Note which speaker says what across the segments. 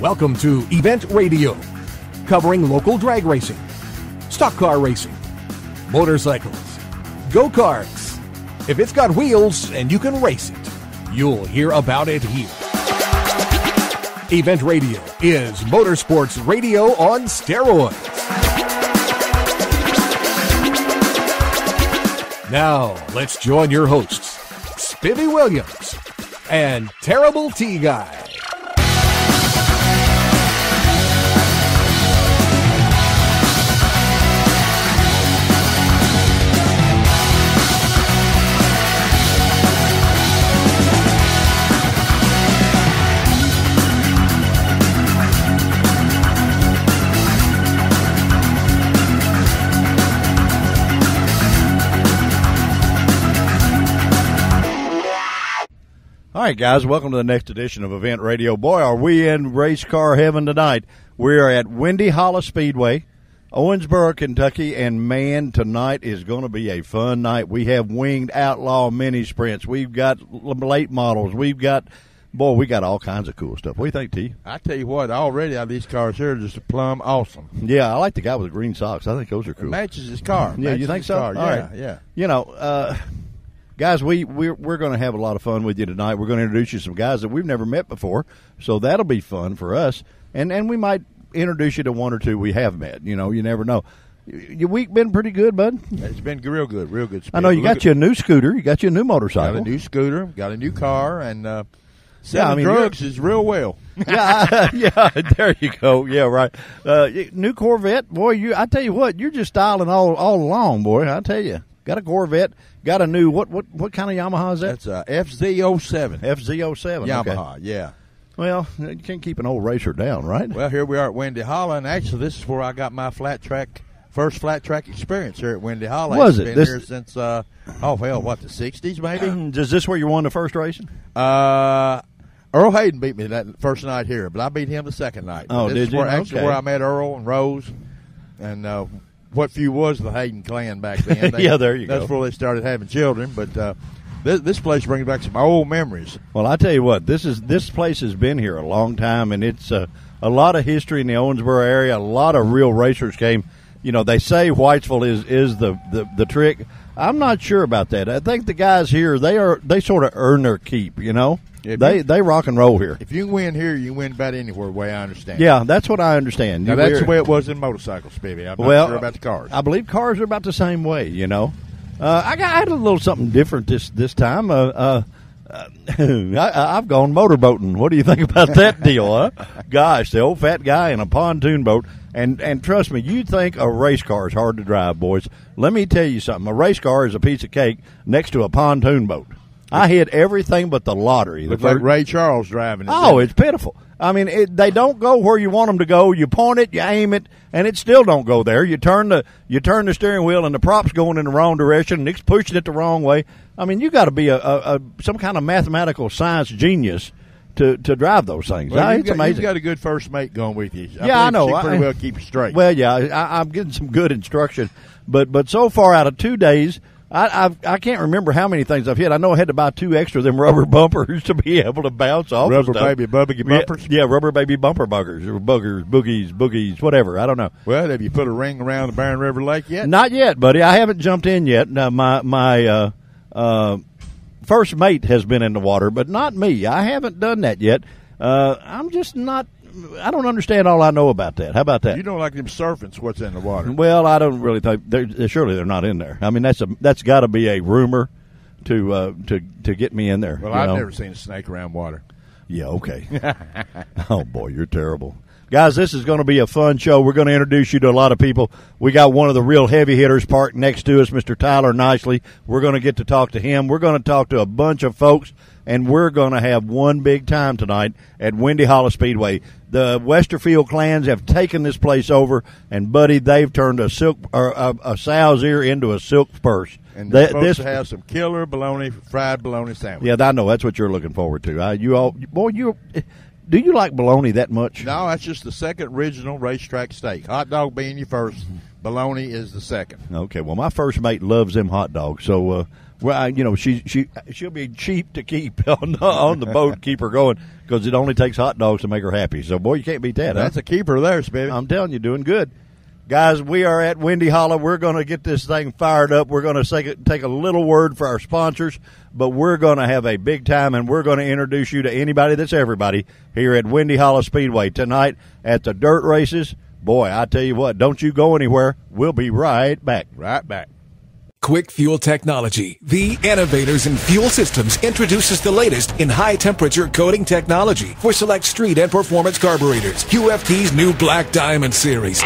Speaker 1: Welcome to Event Radio, covering local drag racing, stock car racing, motorcycles, go-karts. If it's got wheels and you can race it, you'll hear about it here. Event Radio is motorsports radio on steroids. Now, let's join your hosts, Spivvy Williams and Terrible T Guy.
Speaker 2: All right, guys, welcome to the next edition of Event Radio. Boy, are we in race car heaven tonight. We are at Wendy Hollow Speedway, Owensboro, Kentucky, and, man, tonight is going to be a fun night. We have winged outlaw mini sprints. We've got late models. We got all kinds of cool stuff. What do you think, T?
Speaker 3: I tell you what, already out of these cars here are just plumb awesome.
Speaker 2: Yeah, I like the guy with the green socks. I think those are cool.
Speaker 3: It matches his car.
Speaker 2: Yeah, you think so?
Speaker 3: All
Speaker 2: right.
Speaker 3: Yeah.
Speaker 2: You know, guys, we're going to have a lot of fun with you tonight. We're going to introduce you to some guys that we've never met before, so that'll be fun for us. And we might introduce you to one or two we have met. You know, you never know. Your week been pretty good, bud?
Speaker 3: It's been real good.
Speaker 2: I know you got you a new scooter. You got you a new motorcycle.
Speaker 3: Got a new scooter, got a new car, and selling drugs is real well.
Speaker 2: yeah, there you go. Yeah, right. New Corvette. Boy, I tell you what, you're just styling all along, boy. I tell you. Got a Corvette. Got a new, what kind of Yamaha is that?
Speaker 3: That's a FZ07.
Speaker 2: FZ07.
Speaker 3: Yamaha,
Speaker 2: okay.
Speaker 3: Yeah.
Speaker 2: Well, you can't keep an old racer down, right?
Speaker 3: Well, here we are at Wendy Hollow, and actually this is where I got my first flat track experience here at Wendy Hollow.
Speaker 2: Was it?
Speaker 3: Been here since, the 60s maybe?
Speaker 2: Is this where you won the first racing?
Speaker 3: Earl Hayden beat me that first night here, but I beat him the second night.
Speaker 2: Oh,
Speaker 3: this
Speaker 2: did you?
Speaker 3: Actually, where I met Earl and Rose, and what few was the Hayden clan back then.
Speaker 2: Yeah, there you
Speaker 3: go. That's before they started having children, but this place brings back some old memories.
Speaker 2: Well, I tell you what, this place has been here a long time, and it's a lot of history in the Owensboro area. A lot of real racers came. You know, they say Whitesville is the trick. I'm not sure about that. I think the guys here, they sort of earn their keep, you know. They rock and roll here.
Speaker 3: If you win here, you win about anywhere, the way I understand.
Speaker 2: Yeah, that's what I understand.
Speaker 3: Now, that's the way it was in motorcycles, baby. I'm not sure about the cars.
Speaker 2: I believe cars are about the same way, you know. I had a little something different this time. I've gone motorboating. What do you think about that deal, huh? Gosh, the old fat guy in a pontoon boat. And trust me, you think a race car is hard to drive, boys. Let me tell you something. A race car is a piece of cake next to a pontoon boat. I hit everything but the lottery.
Speaker 3: Looks like Ray Charles driving it.
Speaker 2: Oh, it's pitiful. I mean, they don't go where you want them to go. You point it, you aim it, and it still don't go there. You turn the steering wheel, and the prop's going in the wrong direction, and it's pushing it the wrong way. I mean, you got to be some kind of mathematical science genius to drive those things.
Speaker 3: Well,
Speaker 2: it's amazing.
Speaker 3: You've got a good first mate going with you.
Speaker 2: I know.
Speaker 3: She pretty well keep you straight.
Speaker 2: Well, yeah, I'm getting some good instruction, but so far out of 2 days, I can't remember how many things I've hit. I know I had to buy 2 extra of them rubber bumpers to be able to bounce off.
Speaker 3: Rubber baby bumpers?
Speaker 2: Yeah, rubber baby bumper buggers or boogies, whatever. I don't know.
Speaker 3: Well, have you put a ring around the Barron River Lake yet?
Speaker 2: Not yet, buddy. I haven't jumped in yet. My first mate has been in the water, but not me. I haven't done that yet. I'm just not. I don't understand all I know about that. How about that?
Speaker 3: You don't like them surfing what's in the water.
Speaker 2: Well, I don't really think surely they're not in there. I mean, that's got to be a rumor to get me in there.
Speaker 3: Well, I've never seen a snake around water.
Speaker 2: Yeah, okay. Oh boy, you're terrible. Guys, this is going to be a fun show. We're going to introduce you to a lot of people. We got one of the real heavy hitters parked next to us, Mr. Tyler Nicely. We're going to get to talk to him. We're going to talk to a bunch of folks, and we're going to have one big time tonight at Wendy Hollow Speedway. The Westerfield clans have taken this place over, and, buddy, they've turned a sow's ear into a silk purse.
Speaker 3: And they're supposed to have some killer fried bologna sandwich.
Speaker 2: Yeah, I know. That's what you're looking forward to. Do you like bologna that much?
Speaker 3: No, that's just the second original racetrack steak. Hot dog being your first, bologna is the second.
Speaker 2: Okay, well, my first mate loves them hot dogs, so Well, she'll be cheap to keep on the boat, keep her going, because it only takes hot dogs to make her happy. So, boy, you can't beat that.
Speaker 3: That's a keeper there, baby.
Speaker 2: I'm telling you, doing good. Guys, we are at Wendy Holla. We're going to get this thing fired up. We're going to take a little word for our sponsors, but we're going to have a big time, and we're going to introduce you to anybody that's everybody here at Wendy Holla Speedway tonight at the dirt races. Boy, I tell you what, don't you go anywhere. We'll be right back.
Speaker 3: Right back.
Speaker 1: Quick Fuel Technology, the innovators in fuel systems, introduces the latest in high-temperature coating technology for select street and performance carburetors. QFT's new Black Diamond series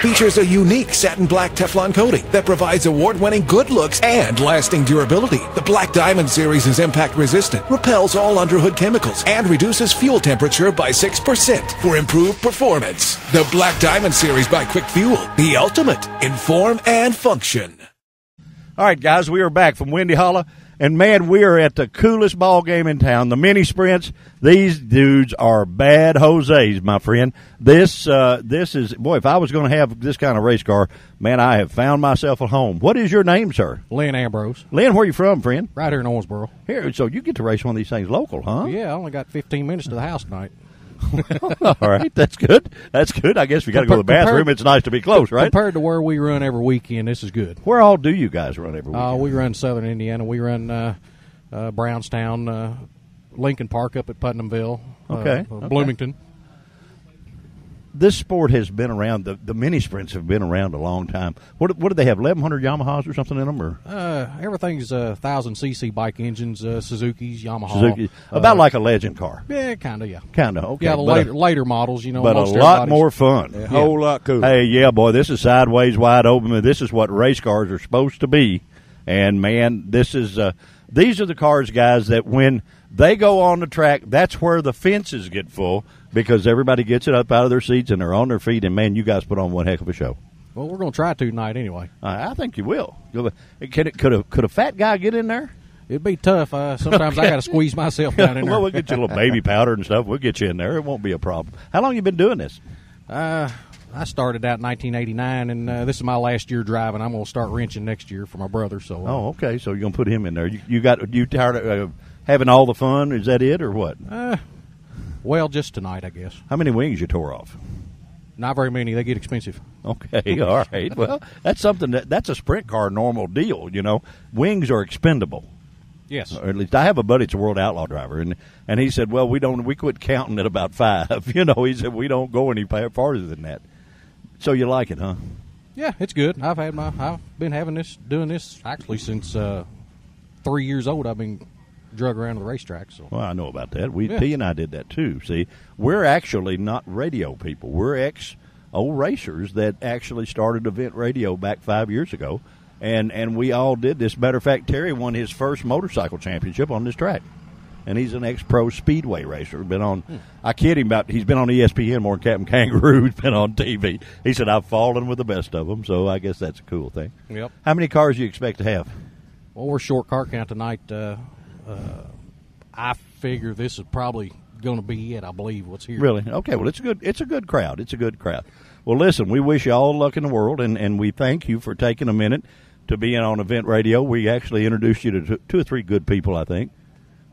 Speaker 1: features a unique satin black Teflon coating that provides award-winning good looks and lasting durability. The Black Diamond series is impact-resistant, repels all underhood chemicals, and reduces fuel temperature by 6% for improved performance. The Black Diamond series by Quick Fuel, the ultimate in form and function.
Speaker 2: All right, guys, we are back from Wendy Holla, and, man, we are at the coolest ball game in town, the mini sprints. These dudes are bad Jose's, my friend. This is, boy, if I was going to have this kind of race car, man, I have found myself at home. What is your name, sir?
Speaker 4: Lynn Ambrose.
Speaker 2: Lynn, where you from, friend?
Speaker 4: Right here in Owensboro.
Speaker 2: Here, so you get to race one of these things local, huh?
Speaker 4: Yeah, I only got 15 minutes to the house tonight.
Speaker 2: All right, that's good. That's good. I guess if you got to go to the bathroom, it's nice to be close, right?
Speaker 4: Compared to where we run every weekend, this is good.
Speaker 2: Where all do you guys run every weekend?
Speaker 4: We run Southern Indiana. We run Brownstown, Lincoln Park up at Putnamville, Bloomington.
Speaker 2: This sport has been around. The mini sprints have been around a long time. What do they have? 1,100 Yamahas or something in them, or
Speaker 4: everything's 1,000cc bike engines, Suzuki's, Yamaha.
Speaker 2: Suzuki, about like a legend car.
Speaker 4: Yeah, kind of. Yeah,
Speaker 2: kind of. Okay,
Speaker 4: yeah, the later models,
Speaker 2: but a lot more fun.
Speaker 3: A whole lot cool.
Speaker 2: Hey, yeah, boy, this is sideways, wide open. This is what race cars are supposed to be. And man, this is these are the cars, guys, that when they go on the track, that's where the fences get full, because everybody gets it up out of their seats and they're on their feet, and, man, you guys put on one heck of a show.
Speaker 4: Well, we're going to try to tonight anyway.
Speaker 2: I think you will. Could a fat guy get in there?
Speaker 4: It'd be tough. Sometimes I got to squeeze myself down in there.
Speaker 2: Well, we'll get you a little baby powder and stuff. We'll get you in there. It won't be a problem. How long you been doing this?
Speaker 4: I started out in 1989, and this is my last year driving. I'm going to start wrenching next year for my brother. So.
Speaker 2: Oh, okay. So you're going to put him in there. You tired of having all the fun? Is that it, or what?
Speaker 4: Well, just tonight, I guess.
Speaker 2: How many wings you tore off?
Speaker 4: Not very many. They get expensive.
Speaker 2: Okay, all right. Well, that's something that's a sprint car normal deal, you know. Wings are expendable.
Speaker 4: Yes.
Speaker 2: Or at least I have a buddy that's a World Outlaw driver, and he said, well, we quit counting at about 5. You know, he said we don't go any farther than that. So you like it, huh?
Speaker 4: Yeah, it's good. I've been doing this actually since 3 years old. I've been drug around the racetrack. So.
Speaker 2: Well, I know about that. T and I did that too. See, we're actually not radio people. We're ex-old racers that actually started event radio back 5 years ago, and we all did this. Matter of fact, Terry won his first motorcycle championship on this track, and he's an ex-pro speedway racer. Been on. I kid him about he's been on ESPN more than Captain Kangaroo. He's been on TV. He said I've fallen with the best of them, so I guess that's a cool thing.
Speaker 4: Yep.
Speaker 2: How many cars do you expect to have?
Speaker 4: Well, we're short car count tonight. I figure this is probably going to be it. I believe what's here.
Speaker 2: Really? Okay. Well, it's a good crowd. It's a good crowd. Well, listen, we wish you all the luck in the world, and we thank you for taking a minute to be in on event radio. We actually introduced you to 2 or 3 good people, I think.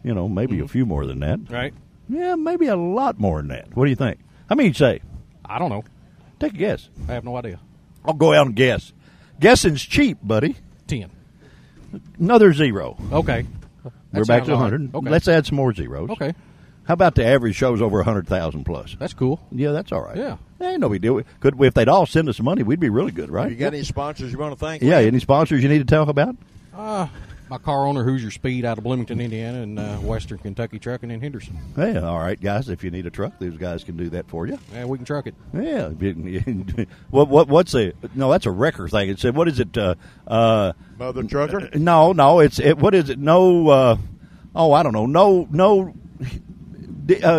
Speaker 2: You know, maybe a few more than that.
Speaker 4: Right.
Speaker 2: Yeah, maybe a lot more than that. What do you think? How many you say?
Speaker 4: I don't know.
Speaker 2: Take a guess.
Speaker 4: I have no idea.
Speaker 2: I'll go out and guess. Guessing's cheap, buddy.
Speaker 4: 10.
Speaker 2: Another 0.
Speaker 4: Okay.
Speaker 2: We're back to 100.
Speaker 4: Right. Okay.
Speaker 2: Let's add some more zeros.
Speaker 4: Okay.
Speaker 2: How about the average show's over 100,000 plus?
Speaker 4: That's cool.
Speaker 2: Yeah, that's all right.
Speaker 4: Yeah.
Speaker 2: Ain't no big deal. If they'd all send us money, we'd be really good, right?
Speaker 3: You got any sponsors you want to thank?
Speaker 2: Yeah, any sponsors you need to talk about?
Speaker 4: My car owner, Hoosier Speed, out of Bloomington, Indiana, and Western Kentucky Trucking in Henderson.
Speaker 2: Yeah, all right, guys. If you need a truck, those guys can do that for you.
Speaker 4: Yeah, we can truck it.
Speaker 2: Yeah. What's a? No, that's a wrecker thing. It said, what is it?
Speaker 3: Mother Trucker?
Speaker 2: No. What is it? No. I don't know. No.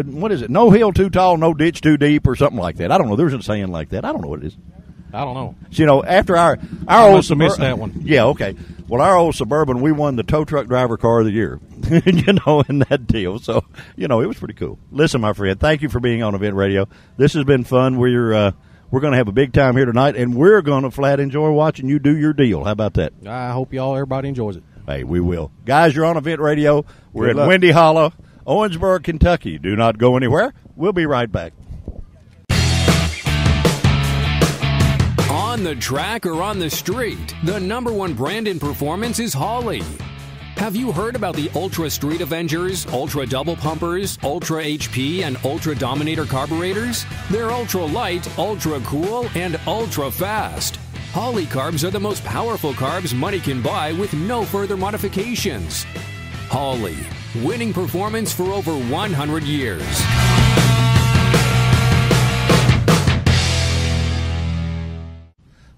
Speaker 2: What is it? No hill too tall, no ditch too deep, or something like that. I don't know. There's a saying like that. I don't know what it is.
Speaker 4: I don't know.
Speaker 2: So, you know, after our
Speaker 4: I
Speaker 2: old
Speaker 4: must have missed that one.
Speaker 2: Yeah, okay. Well, our old Suburban, we won the tow truck driver car of the year, you know, in that deal. So, you know, it was pretty cool. Listen, my friend, thank you for being on Event Radio. This has been fun. We're going to have a big time here tonight, and we're going to flat enjoy watching you do your deal. How about that?
Speaker 4: I hope everybody enjoys it.
Speaker 2: Hey, we will. Guys, you're on Event Radio. We're
Speaker 5: Good
Speaker 2: in
Speaker 5: luck.
Speaker 2: Windy Hollow, Owensboro, Kentucky. Do not go anywhere. We'll be right back.
Speaker 6: On the track or on the street, the number one brand in performance is Holley. Have you heard about the Ultra Street Avengers, Ultra Double Pumpers, Ultra HP, and Ultra Dominator carburetors? They're ultra light, ultra cool, and ultra fast. Holley carbs are the most powerful carbs money can buy with no further modifications. Holley, winning performance for over 100 years.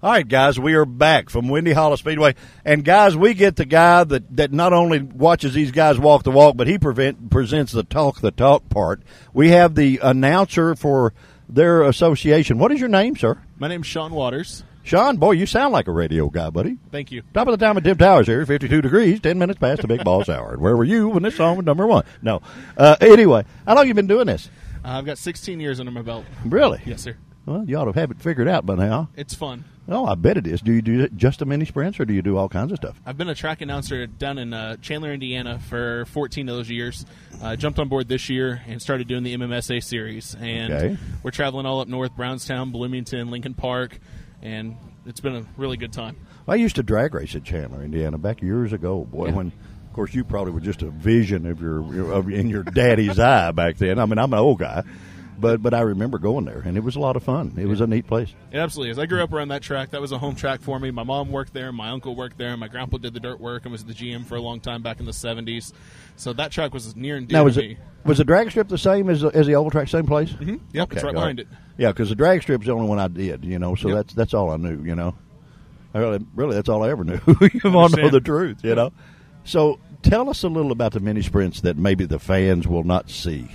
Speaker 2: All right, guys, we are back from Windy Hollow Speedway. And, guys, we get the guy that not only watches these guys walk the walk, but he presents the talk part. We have the announcer for their association. What is your name, sir?
Speaker 7: My name's Sean Waters.
Speaker 2: Sean, boy, you sound like a radio guy, buddy.
Speaker 7: Thank you.
Speaker 2: Top of the time at Tim Towers here, 52 degrees, 10 minutes past the big boss hour. Where were you when this song was number one? No. Anyway, how long have you been doing this?
Speaker 7: I've got 16 years under my belt.
Speaker 2: Really?
Speaker 7: Yes, sir.
Speaker 2: Well, you ought to have it figured out by now.
Speaker 7: It's fun.
Speaker 2: Oh, I bet it is. Do you do just the mini sprints, or do you do all kinds of stuff?
Speaker 7: I've been a track announcer down in Chandler, Indiana for 14 of those years. Jumped on board this year and started doing the MMSA series. And we're traveling all up north, Brownstown, Bloomington, Lincoln Park, and it's been a really good time.
Speaker 2: I used to drag race at Chandler, Indiana, back years ago. Boy, when, of course, you probably were just a vision of in your daddy's eye back then. I mean, I'm an old guy. But I remember going there, and it was a lot of fun. It was a neat place.
Speaker 7: It absolutely is. I grew up around that track. That was a home track for me. My mom worked there. My uncle worked there. My grandpa did the dirt work and was the GM for a long time back in the 70s. So that track was near and dear to me.
Speaker 2: Was the drag strip the same as the oval track, same place?
Speaker 7: Mm-hmm. Yep, it's right behind it.
Speaker 2: Yeah, because the drag strip's the only one I did, so that's all I knew, Really, that's all I ever knew. You want to know the truth, So tell us a little about the mini sprints that maybe the fans will not see.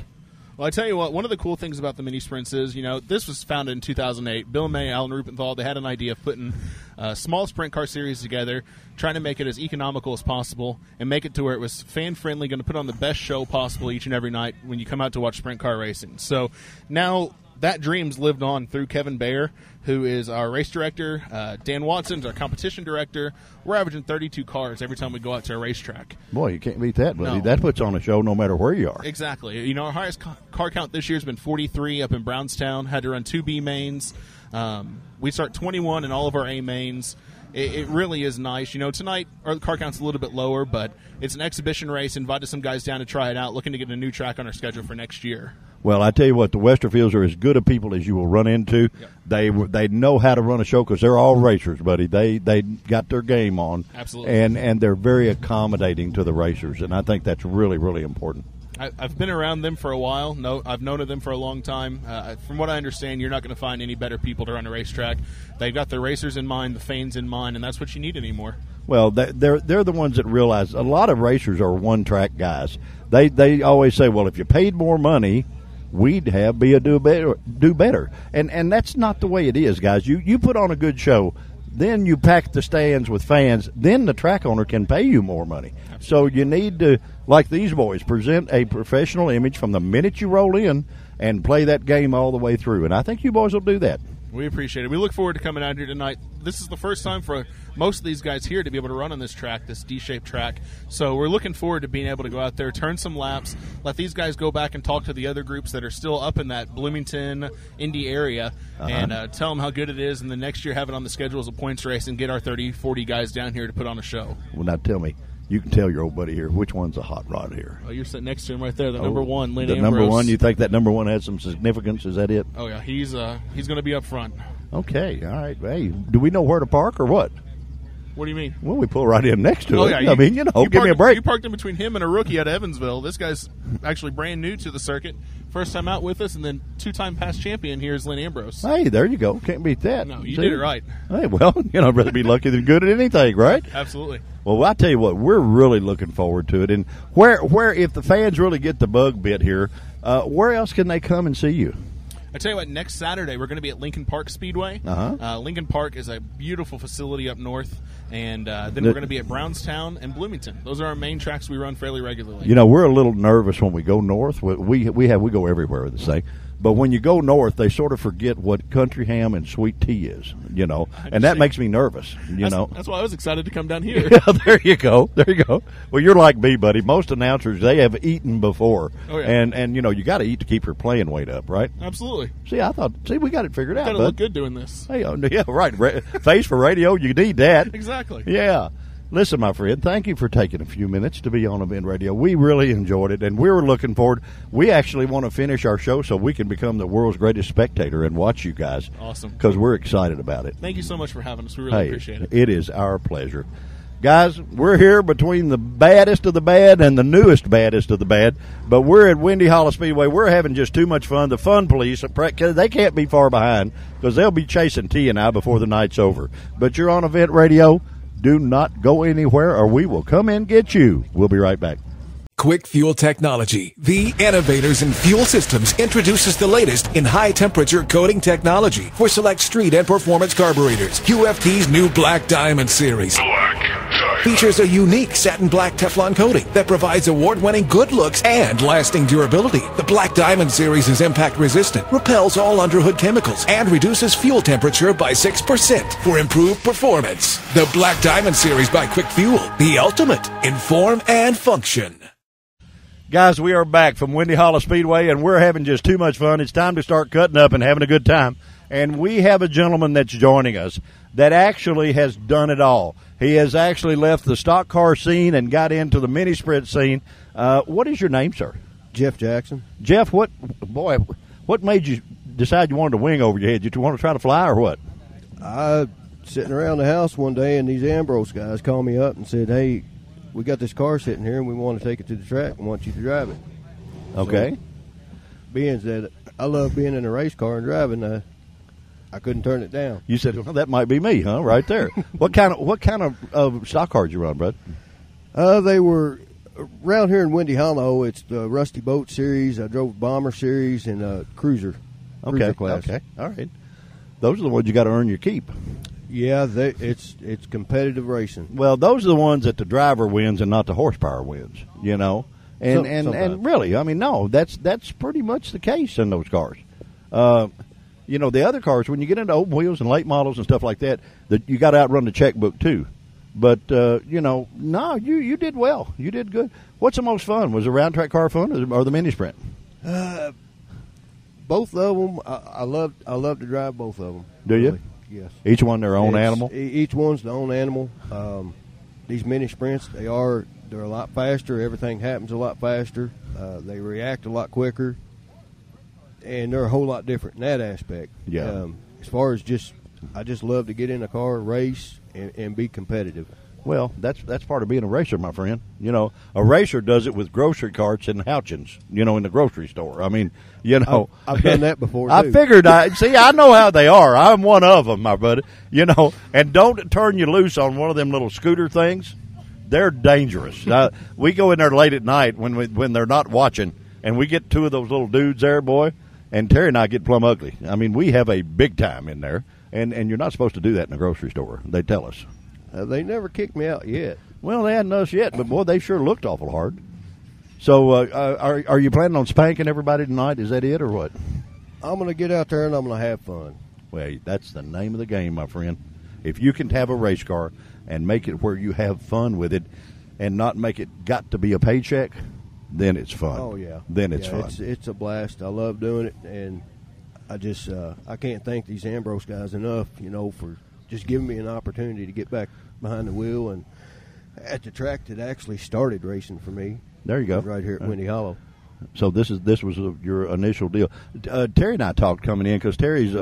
Speaker 7: Well, I tell you what, one of the cool things about the mini sprints is, this was founded in 2008. Bill May, Alan Rupenthal, they had an idea of putting a small sprint car series together, trying to make it as economical as possible, and make it to where it was fan-friendly, going to put on the best show possible each and every night when you come out to watch sprint car racing. So now that dream's lived on through Kevin Bayer, who is our race director. Dan Watson's our competition director. We're averaging 32 cars every time we go out to a racetrack.
Speaker 2: Boy, you can't beat that, buddy.
Speaker 7: No.
Speaker 2: That puts on a show no matter where you are.
Speaker 7: Exactly. Our highest car count this year has been 43 up in Brownstown. Had to run 2 B mains. We start 21 in all of our A mains. It really is nice. Tonight our car count's a little bit lower, but it's an exhibition race. Invited some guys down to try it out, looking to get a new track on our schedule for next year.
Speaker 2: Well, I tell you what, the Westerfields are as good of people as you will run into. Yep. They know how to run a show because they're all racers, buddy. They got their game on.
Speaker 7: Absolutely.
Speaker 2: And they're very accommodating to the racers, and I think that's really, really important.
Speaker 7: I've been around them for a while. I've known of them for a long time. From what I understand, you're not going to find any better people to run a racetrack. They've got the racers in mind, the fans in mind, and that's what you need anymore.
Speaker 2: Well, they're the ones that realize a lot of racers are one-track guys. They always say, well, if you paid more money, we'd do better. And that's not the way it is, guys. You put on a good show, then you pack the stands with fans, then the track owner can pay you more money. Absolutely. So you need to, like these boys, present a professional image from the minute you roll in and play that game all the way through. And I think you boys will do that.
Speaker 7: We appreciate it. We look forward to coming out here tonight. This is the first time for most of these guys here to be able to run on this track, this D-shaped track. So we're looking forward to being able to go out there, turn some laps, let these guys go back and talk to the other groups that are still up in that Bloomington, Indy area, and tell them how good it is, and then next year have it on the schedule as a points race and get our 30, 40 guys down here to put on a show.
Speaker 2: Well, now tell me, you can tell your old buddy here which one's a hot rod here.
Speaker 7: Oh, you're sitting next to him right there, the number one, Lynn
Speaker 2: the
Speaker 7: Ambrose.
Speaker 2: Number one, you think that number one has some significance? Is that it?
Speaker 7: Oh, yeah, he's going to be up front.
Speaker 2: Okay, all right. Hey, do we know where to park or what?
Speaker 7: What do you mean?
Speaker 2: Well, we pull right in next to it.
Speaker 7: Yeah,
Speaker 2: I mean, give me a break.
Speaker 7: You parked in between him and a rookie out of Evansville. This guy's actually brand new to the circuit. First time out with us, and then 2-time past champion here is Lynn Ambrose.
Speaker 2: Hey, there you go. Can't beat that.
Speaker 7: No, you did it right.
Speaker 2: Hey, well, I'd rather be lucky than good at anything, right?
Speaker 7: Absolutely.
Speaker 2: Well, I tell you what, we're really looking forward to it. And where if the fans really get the bug bit here, where else can they come and see you?
Speaker 7: I tell you what, next Saturday we're going to be at Lincoln Park Speedway. Lincoln Park is a beautiful facility up north, and then we're going to be at Brownstown and Bloomington. Those are our main tracks we run fairly regularly.
Speaker 2: We're a little nervous when we go north. We go everywhere with this thing, But when you go north, they sort of forget what country ham and sweet tea is, and that makes me nervous,
Speaker 7: That's why I was excited to come down here.
Speaker 2: Yeah, there you go. Well, you're like me, buddy. Most announcers, they have eaten before.
Speaker 7: Oh, yeah.
Speaker 2: And you got to eat to keep your playing weight up, right?
Speaker 7: Absolutely.
Speaker 2: See, we got it figured out,
Speaker 7: Got to
Speaker 2: bud.
Speaker 7: look good doing this.
Speaker 2: Hey, yeah, right. Face for radio, you need that.
Speaker 7: Exactly.
Speaker 2: Yeah. Listen, my friend, thank you for taking a few minutes to be on Event Radio. We really enjoyed it, and we were looking forward. We actually want to finish our show so we can become the world's greatest spectator and watch you guys.
Speaker 7: Awesome.
Speaker 2: Because we're excited about it.
Speaker 7: Thank you so much for having us. We really appreciate it.
Speaker 2: It is our pleasure. Guys, we're here between the baddest of the bad and the newest baddest of the bad, but we're at Wendy Hollow Speedway. We're having just too much fun. The fun police, they can't be far behind because they'll be chasing T and I before the night's over. But you're on Event Radio. Do not go anywhere or we will come and get you. We'll be right back.
Speaker 1: Quick Fuel Technology, the innovators in fuel systems, introduces the latest in high-temperature coating technology for select street and performance carburetors. QFT's new Black Diamond series features a unique satin black Teflon coating that provides award-winning good looks and lasting durability. The Black Diamond series is impact-resistant, repels all underhood chemicals, and reduces fuel temperature by 6% for improved performance. The Black Diamond series by Quick Fuel, the ultimate in form and function.
Speaker 2: Guys, we are back from Wendy Hollow Speedway, and we're having just too much fun. It's time to start cutting up and having a good time. And we have a gentleman that's joining us that actually has done it all. He has actually left the stock car scene and got into the mini sprint scene. What is your name, sir?
Speaker 5: Jeff Jackson.
Speaker 2: Jeff, what made you decide you wanted a wing over your head? Did you want to try to fly or what?
Speaker 5: I sitting around the house one day, and these Ambrose guys called me up and said, "Hey, we got this car sitting here, and we want to take it to the track and want you to drive it."
Speaker 2: Okay.
Speaker 5: So, being that I love being in a race car and driving, I couldn't turn it down.
Speaker 2: You said, well, that might be me, huh? Right there. What kind of stock cars you run, bud?
Speaker 5: They were around here in Windy Hollow. It's the Rusty Boat series. I drove Bomber series and Cruiser class.
Speaker 2: Okay, all right. Those are the ones you got to earn your keep.
Speaker 5: Yeah, it's competitive racing.
Speaker 2: Well, those are the ones that the driver wins and not the horsepower wins. And really, I mean, no, that's pretty much the case in those cars. The other cars, when you get into open wheels and late models and stuff like that you got to outrun the checkbook too. But you did well. You did good. What's the most fun? Was the round track car fun or the mini sprint?
Speaker 5: Both of them. I love to drive both of them.
Speaker 2: Do you?
Speaker 5: Yes.
Speaker 2: Each one their own animal?
Speaker 5: Each one's their own animal. These mini sprints, they're a lot faster. Everything happens a lot faster. They react a lot quicker. And they're a whole lot different in that aspect.
Speaker 2: Yeah.
Speaker 5: As far as I just love to get in a car, race, and be competitive.
Speaker 2: Well, that's part of being a racer, my friend. A racer does it with grocery carts and Houchins, in the grocery store. I mean,
Speaker 5: I've done that before, too.
Speaker 2: I figured, I know how they are. I'm one of them, my buddy. And don't turn you loose on one of them little scooter things. They're dangerous. We go in there late at night when they're not watching, and we get two of those little dudes there, boy, and Terry and I get plumb ugly. I mean, we have a big time in there, and you're not supposed to do that in a grocery store. They tell us.
Speaker 5: They never kicked me out yet.
Speaker 2: Well, they hadn't us yet, but, boy, they sure looked awful hard. So are you planning on spanking everybody tonight? Is that it or what?
Speaker 5: I'm going to get out there and I'm going to have fun.
Speaker 2: Well, that's the name of the game, my friend. If you can have a race car and make it where you have fun with it and not make it got to be a paycheck, then it's fun.
Speaker 5: Oh, yeah.
Speaker 2: Then it's fun.
Speaker 5: It's a blast. I love doing it, and I can't thank these Ambrose guys enough, for just giving me an opportunity to get back behind the wheel and at the track that actually started racing for me.
Speaker 2: There you go.
Speaker 5: Right here at Windy Hollow.
Speaker 2: So this was your initial deal. Terry and I talked coming in because Terry's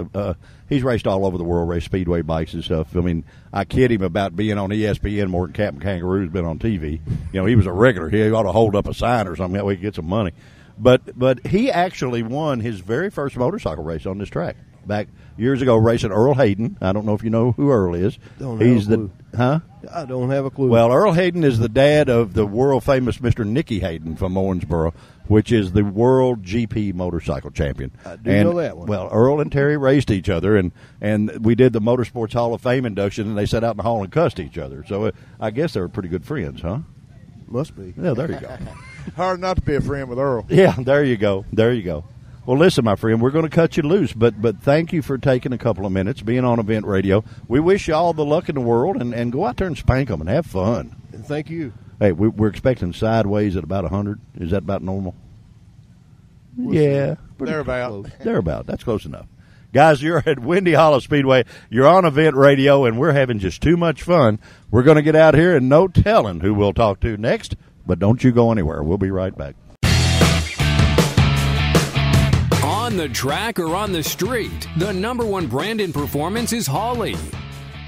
Speaker 2: he's raced all over the world, raced speedway bikes and stuff. I mean, I kid him about being on ESPN more than Captain Kangaroo's been on TV. He was a regular. He ought to hold up a sign or something that way he could get some money. But he actually won his very first motorcycle race on this track back years ago, racing Earl Hayden. I don't know if you know who Earl is.
Speaker 5: I don't have a clue.
Speaker 2: Well, Earl Hayden is the dad of the world famous Mr. Nicky Hayden from Owensboro, which is the world GP motorcycle champion.
Speaker 5: I do know that one.
Speaker 2: Well, Earl and Terry raced each other, and we did the Motorsports Hall of Fame induction, and they sat out in the hall and cussed each other. So I guess they were pretty good friends, huh?
Speaker 5: Must be.
Speaker 2: Yeah, there you go.
Speaker 8: Hard not to be a friend with Earl.
Speaker 2: Yeah, there you go. Well, Well, listen, my friend, we're going to cut you loose, but thank you for taking a couple of minutes, being on Event Radio. We wish you all the luck in the world, and go out there and spank them and have fun.
Speaker 5: And thank you.
Speaker 2: Hey, we're expecting sideways at about 100. Is that about normal? Yeah.
Speaker 3: Thereabout.
Speaker 2: Thereabout. That's close enough. Guys, you're at Windy Hollow Speedway. You're on Event Radio, and we're having just too much fun. We're going to get out here, and no telling who we'll talk to next, but don't you go anywhere. We'll be right back.
Speaker 6: On the track or on the street, the number one brand in performance is Holley.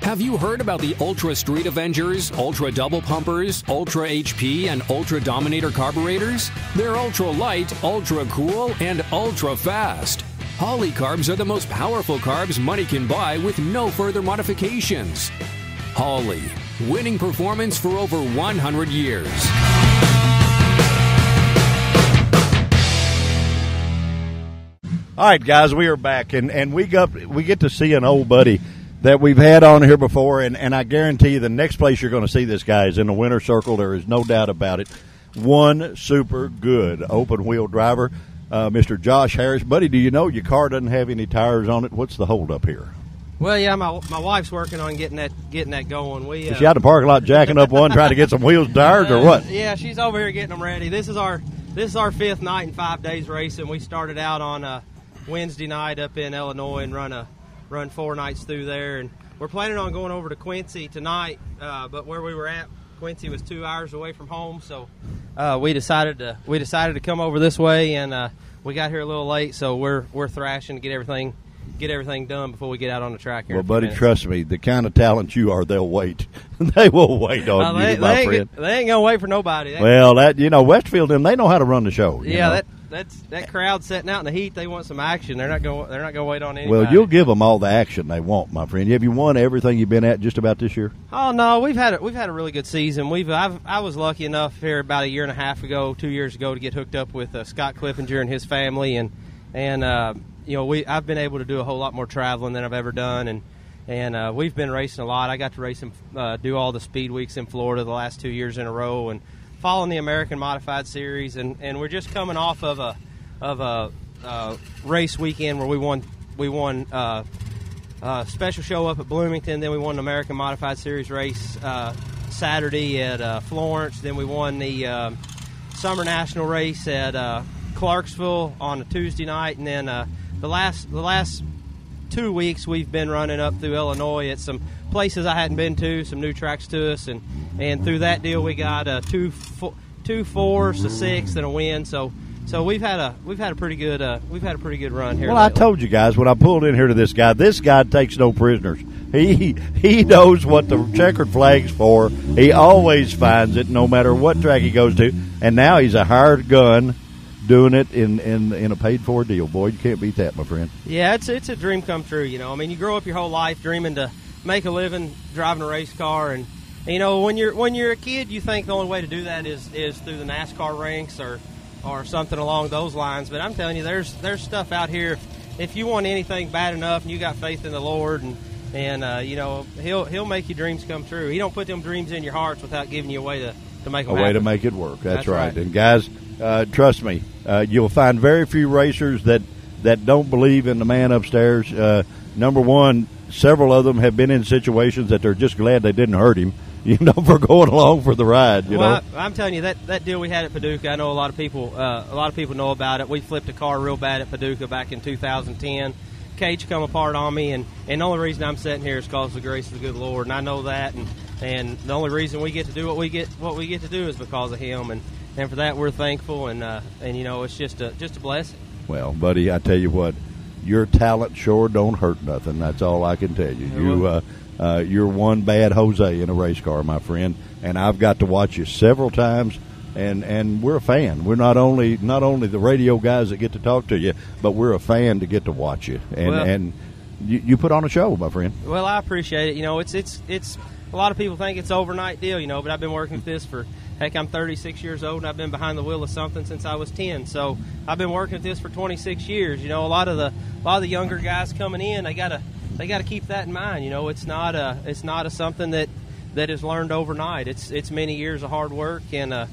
Speaker 6: Have you heard about the Ultra Street Avengers, Ultra Double Pumpers, Ultra HP, and Ultra Dominator carburetors? They're ultra light, ultra cool, and ultra fast. Holley carbs are the most powerful carbs money can buy with no further modifications. Holley, winning performance for over 100 years.
Speaker 2: All right, guys, we are back, and we get to see an old buddy that we've had on here before, and I guarantee you the next place you're going to see this guy is in the winner's circle. There is no doubt about it. One super good open-wheel driver, Mr. Josh Harris. Buddy, do you know your car doesn't have any tires on it? What's the holdup here?
Speaker 8: Well, yeah, my wife's working on getting that going.
Speaker 2: Is she out in the parking lot jacking up one, trying to get some wheels and tires, or what?
Speaker 8: Yeah, she's over here getting them ready. This is our fifth night in 5 days racing. We started out on Wednesday night up in Illinois and run 4 nights through there, and we're planning on going over to Quincy tonight. But where we were at, Quincy was 2 hours away from home, so we decided to come over this way, and we got here a little late, so we're thrashing to get everything done before we get out on the track here.
Speaker 2: Well, buddy, trust me, the kind of talent you are, they'll wait. They will wait on you, my friend.
Speaker 8: They ain't gonna wait for nobody.
Speaker 2: Well, Westfield, they know how to run the show.
Speaker 8: Yeah, that crowd sitting out in the heat, they want some action. They're not gonna wait on anybody.
Speaker 2: Well, you'll give them all the action they want, my friend. Have you won everything you've been at just about this year?
Speaker 8: Oh no, we've had a really good season. I was lucky enough here about 1.5 years, 2 years ago, to get hooked up with Scott Clippinger and his family, and I've been able to do a whole lot more traveling than I've ever done, and we've been racing a lot. I got to race and do all the speed weeks in Florida the last 2 years in a row, and following the American Modified Series, and we're just coming off of a race weekend where we won a special show up at Bloomington. Then we won the American Modified Series race Saturday at Florence. Then we won the Summer National race at Clarksville on a Tuesday night, and then the last 2 weeks we've been running up through Illinois at some places I hadn't been to, some new tracks to us, and through that deal we got 2 4s, a 6, and a win. So we've had a pretty good run here.
Speaker 2: Well,
Speaker 8: lately.
Speaker 2: I told you guys when I pulled in here to this guy takes no prisoners. He knows what the checkered flag's for. He always finds it, no matter what track he goes to. And now he's a hired gun, doing it in a paid-for deal. Boy, you can't beat that, my friend.
Speaker 8: Yeah, it's a dream come true. I mean, you grow up your whole life dreaming to make a living driving a race car, and when you're a kid, you think the only way to do that is through the NASCAR ranks or something along those lines. But I'm telling you, there's stuff out here. If you want anything bad enough, and you got faith in the Lord, and He'll make your dreams come true. He don't put them dreams in your hearts without giving you a way to make them happen.
Speaker 2: A way to make it work. That's right.
Speaker 8: right.
Speaker 2: And guys, trust me, you'll find very few racers that don't believe in the man upstairs. Number one, several of them have been in situations that they're just glad they didn't hurt him, for going along for the ride.
Speaker 8: I'm telling you, that deal we had at Paducah, I know a lot of people know about it. We flipped a car real bad at Paducah back in 2010. Cage come apart on me, and the only reason I'm sitting here is because of the grace of the good Lord, and I know that, and the only reason we get to do what we get to do is because of Him, and for that we're thankful, and it's just a blessing.
Speaker 2: Well, buddy, I tell you what, your talent sure don't hurt nothing. That's all I can tell you. You're one bad Jose in a race car, my friend, and I've got to watch you several times. And we're a fan. We're not only the radio guys that get to talk to you, but we're a fan to get to watch you. And you put on a show, my friend.
Speaker 8: Well, I appreciate it. It's a lot of people think it's an overnight deal, but I've been working with this for, heck, I'm 36 years old, and I've been behind the wheel of something since I was 10. So I've been working with this for 26 years. A lot of the younger guys coming in, they gotta keep that in mind. It's not a something that is learned overnight. It's many years of hard work, and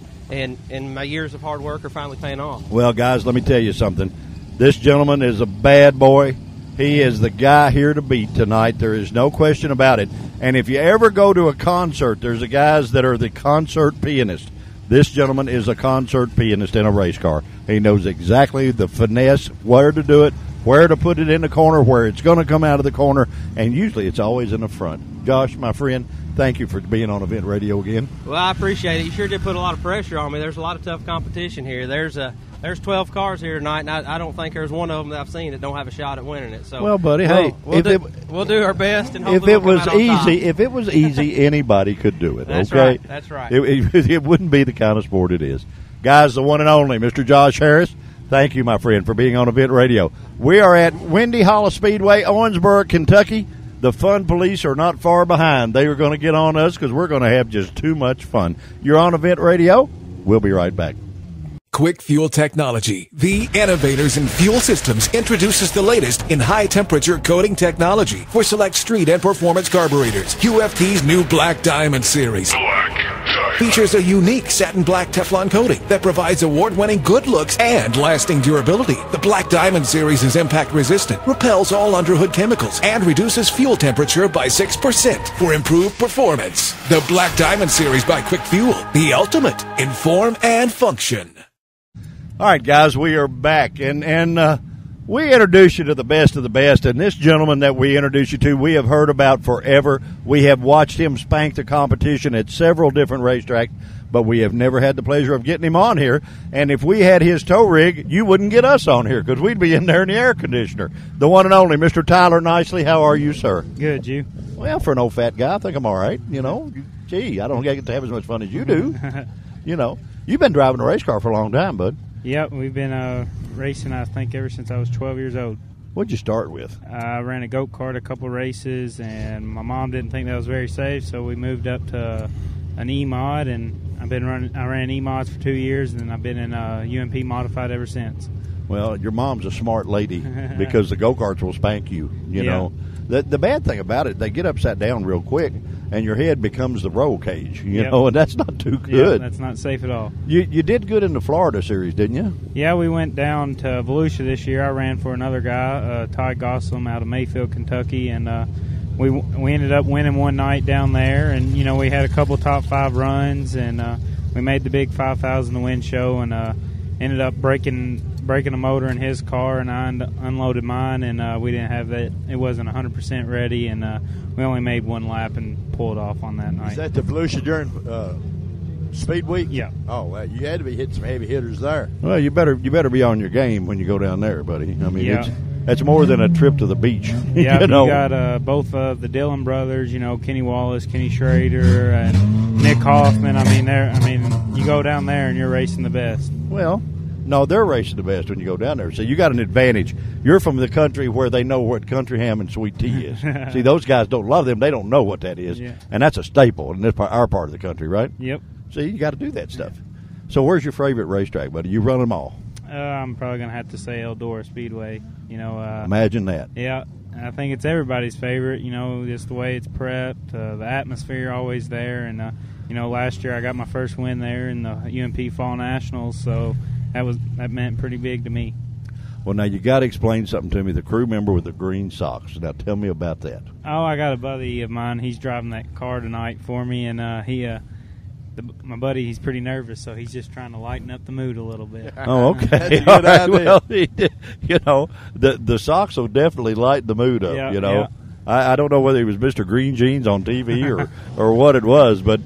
Speaker 8: my years of hard work are finally paying off.
Speaker 2: Well, guys, let me tell you something. This gentleman is a bad boy. He is the guy here to beat tonight. There is no question about it. And if you ever go to a concert, there's the guys that are the concert pianists. This gentleman is a concert pianist in a race car. He knows exactly the finesse, where to do it, where to put it in the corner, where it's going to come out of the corner, and usually it's always in the front. Josh, my friend, thank you for being on Event Radio again.
Speaker 8: Well, I appreciate it. You sure did put a lot of pressure on me. There's a lot of tough competition here. There's 12 cars here tonight, and I don't think there's one of them that I've seen that don't have a shot at winning it. So,
Speaker 2: well, buddy, hey,
Speaker 8: we'll do our best, and
Speaker 2: if
Speaker 8: hopefully
Speaker 2: it was
Speaker 8: we'll come out on
Speaker 2: easy,
Speaker 8: top.
Speaker 2: if it was easy, anybody could do it.
Speaker 8: That's
Speaker 2: okay,
Speaker 8: right. That's right.
Speaker 2: It wouldn't be the kind of sport it is. Guys, the one and only Mr. Josh Harris. Thank you, my friend, for being on Event Radio. We are at Wendy Hollow Speedway, Owensboro, Kentucky. The fun police are not far behind. They are going to get on us because we're going to have just too much fun. You're on Event Radio. We'll be right back.
Speaker 1: Quick Fuel Technology, the innovators in fuel systems, introduces the latest in high-temperature coating technology for select street and performance carburetors. QFT's new Black Diamond series features a unique satin black Teflon coating that provides award-winning good looks and lasting durability. The Black Diamond series is impact-resistant, repels all underhood chemicals, and reduces fuel temperature by 6% for improved performance. The Black Diamond series by Quick Fuel, the ultimate in form and function.
Speaker 2: All right, guys, we are back, and we introduce you to the best of the best, and this gentleman that we introduce you to, we have heard about forever. We have watched him spank the competition at several different racetracks, but we have never had the pleasure of getting him on here, and if we had his tow rig, you wouldn't get us on here because we'd be in there in the air conditioner. The one and only Mr. Tyler Nicely. How are you, sir?
Speaker 9: Good, you?
Speaker 2: Well, for an old fat guy, I think I'm all right, you know. Gee, I don't get to have as much fun as you do. You know, you've been driving a race car for a long time, bud.
Speaker 9: Yep, we've been racing, I think, ever since I was 12 years old.
Speaker 2: What'd you start with?
Speaker 9: I ran a go-kart a couple races, and my mom didn't think that was very safe, so we moved up to an E-Mod, and I ran E-Mods for 2 years, and then I've been in UMP Modified ever since.
Speaker 2: Well, your mom's a smart lady because the go-karts will spank you, you know. The bad thing about it, they get upside down real quick, and your head becomes the roll cage, you know, and that's not too good.
Speaker 9: That's not safe at all.
Speaker 2: You did good in the Florida series, didn't you?
Speaker 9: Yeah, we went down to Volusia this year. I ran for another guy, Ty Gosselin out of Mayfield, Kentucky, and we ended up winning one night down there, and, you know, we had a couple top 5 runs, and we made the big 5,000 to win show, and ended up breaking a motor in his car, and I unloaded mine, and we didn't have that. It wasn't 100% ready, and we only made one lap and pulled off on that night.
Speaker 10: Is that the Volusia during Speed Week?
Speaker 9: Yeah.
Speaker 10: Oh, well, you had to be hitting some heavy hitters there.
Speaker 2: Well, you better be on your game when you go down there, buddy. I mean,
Speaker 9: Yeah.
Speaker 2: that's more than a trip to the beach.
Speaker 9: Yeah,
Speaker 2: you know?
Speaker 9: you got both of the Dillon brothers, you know, Kenny Wallace, Kenny Schrader, and Nick Hoffman. You go down there and you're racing the best.
Speaker 2: Well, no, they're racing the best when you go down there. So you got an advantage. You're from the country where they know what country ham and sweet tea is. See, those guys don't. A lot of them, they don't know what that is, and that's a staple in our part of the country, right?
Speaker 9: Yep.
Speaker 2: See, you got to do that stuff. So, where's your favorite racetrack, buddy? You run them all.
Speaker 9: I'm probably gonna have to say Eldora Speedway. You know,
Speaker 2: imagine that.
Speaker 9: Yeah, I think it's everybody's favorite. You know, just the way it's prepped, the atmosphere always there, and you know, last year I got my first win there in the UMP Fall Nationals, so that meant pretty big to me.
Speaker 2: Well, now you got to explain something to me. The crew member with the green socks. Now tell me about that.
Speaker 9: Oh, I got a buddy of mine. He's driving that car tonight for me, and my buddy, he's pretty nervous, so he's just trying to lighten up the mood a little bit.
Speaker 2: Oh, okay.
Speaker 10: That's a good idea.
Speaker 2: Well, you know, the socks will definitely lighten the mood up.
Speaker 9: Yeah,
Speaker 2: you know,
Speaker 9: yeah.
Speaker 2: I don't know whether he was Mr. Green Jeans on TV or what it was, but